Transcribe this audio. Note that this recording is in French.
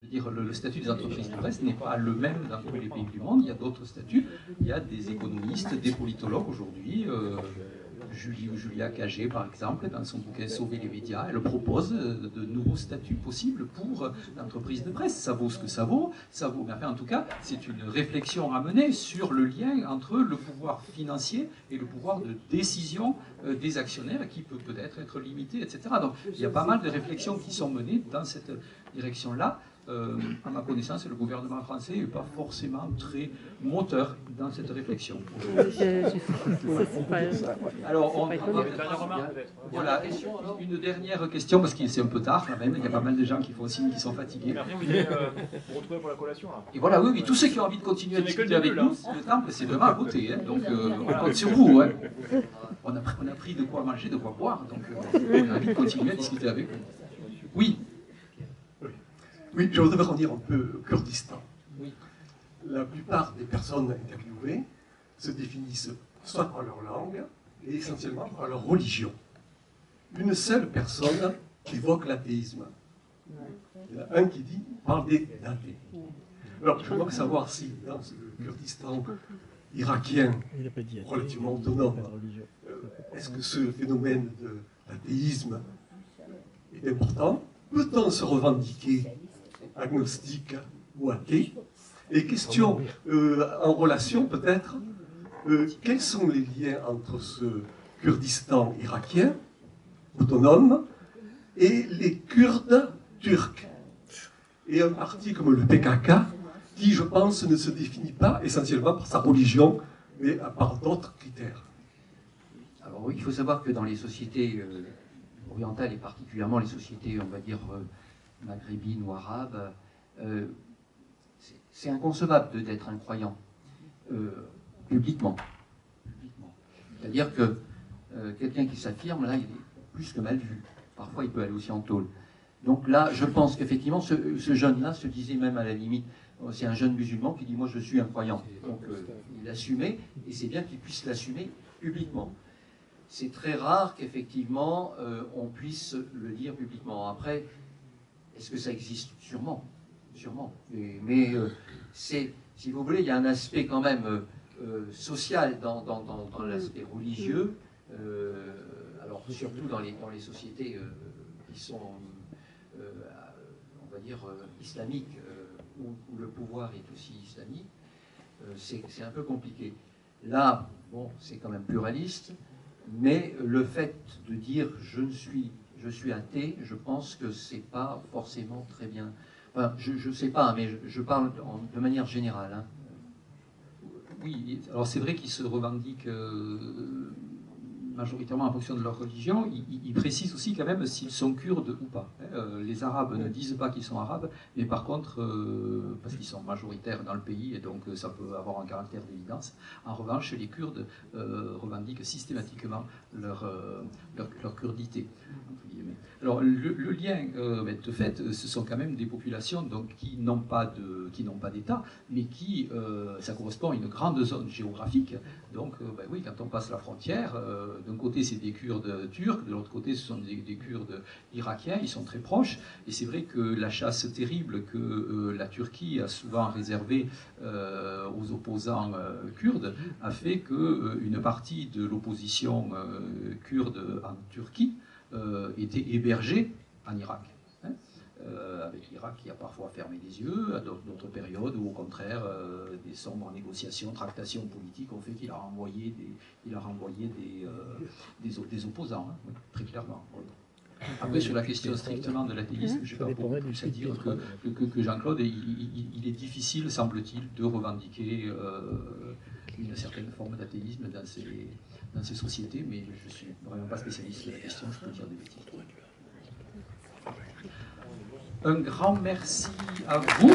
dire, le statut des entreprises de presse n'est pas le même dans tous les pays du monde. Il y a d'autres statuts. Il y a des économistes, des politologues aujourd'hui. Julia Cagé, par exemple, dans son bouquin Sauver les médias, elle propose de nouveaux statuts possibles pour l'entreprise de presse. Ça vaut ce que ça vaut. Mais enfin, en tout cas, c'est une réflexion à mener sur le lien entre le pouvoir financier et le pouvoir de décision des actionnaires qui peut peut-être être limité, etc. Donc, il y a pas mal de réflexions qui sont menées dans cette direction-là. À ma connaissance, le gouvernement français n'est pas forcément très moteur dans cette réflexion. Alors, voilà, une dernière question, parce que c'est un peu tard quand même, il y a pas mal de gens qui font signe qu'ils sont fatigués. Vous retrouvez pour la collation, là. Et voilà, oui, tous ceux qui ont envie de continuer à discuter avec nous, le temple, c'est vraiment à côté, hein, donc on compte sur vous. Hein. On a pris de quoi manger, de quoi boire, donc on a envie de continuer à discuter avec vous. Oui. Oui, je voudrais revenir un peu au Kurdistan. Oui. La plupart des personnes interviewées se définissent soit par leur langue, et essentiellement par leur religion. Une seule personne évoque l'athéisme. Il y en a un qui parle d'athées. Alors, je voudrais savoir si, dans ce Kurdistan irakien, relativement autonome, est-ce que ce phénomène de l'athéisme est important? Peut-on se revendiquer agnostique ou athée? Et question en relation peut-être, quels sont les liens entre ce Kurdistan irakien, autonome, et les Kurdes turcs? Et un parti comme le PKK, qui je pense ne se définit pas essentiellement par sa religion, mais par d'autres critères. Alors oui, il faut savoir que dans les sociétés orientales, et particulièrement les sociétés, on va dire, maghrébines ou arabes, c'est inconcevable d'être un croyant publiquement. C'est-à-dire que quelqu'un qui s'affirme, là, il est plus que mal vu. Parfois, il peut aller aussi en tôle. Donc là, je pense qu'effectivement, ce jeune-là se disait même à la limite, c'est un jeune musulman qui dit « moi, je suis un croyant ». Donc, il l'assumait, et c'est bien qu'il puisse l'assumer publiquement. C'est très rare qu'effectivement, on puisse le dire publiquement. Après, est-ce que ça existe? Sûrement. Mais si vous voulez, il y a un aspect quand même social dans l'aspect religieux, alors surtout dans les sociétés qui sont, on va dire, islamiques, où le pouvoir est aussi islamique, c'est un peu compliqué. Là, bon, c'est quand même pluraliste, mais le fait de dire je suis athée, je pense que c'est pas forcément très bien. Enfin, je sais pas, mais je parle de manière générale. Hein. Oui, alors c'est vrai qu'ils se revendiquent majoritairement en fonction de leur religion. Ils précisent aussi quand même s'ils sont kurdes ou pas. Les Arabes ne disent pas qu'ils sont arabes, mais par contre, parce qu'ils sont majoritaires dans le pays, et donc ça peut avoir un caractère d'évidence. En revanche, les Kurdes revendiquent systématiquement leur kurdité. Alors le lien, de fait, ce sont quand même des populations donc, qui n'ont pas d'État, mais qui, ça correspond à une grande zone géographique. Donc oui, quand on passe la frontière, d'un côté c'est des Kurdes turcs, de l'autre côté ce sont des Kurdes irakiens, ils sont très proches. Et c'est vrai que la chasse terrible que la Turquie a souvent réservée aux opposants kurdes a fait qu'une partie de l'opposition kurde en Turquie était hébergé en Irak. Avec l'Irak qui a parfois fermé les yeux, à d'autres périodes où au contraire des sombres négociations, tractations politiques ont fait qu'il a renvoyé des opposants, hein, oui, très clairement. Oui. Après, sur la question strictement de l'athéisme, je n'ai pas beaucoup plus à dire que Jean-Claude, il est difficile, semble-t-il, de revendiquer une certaine forme d'athéisme dans ces sociétés, mais je ne suis vraiment pas spécialiste de la question, je peux dire des bêtises. Un grand merci à vous.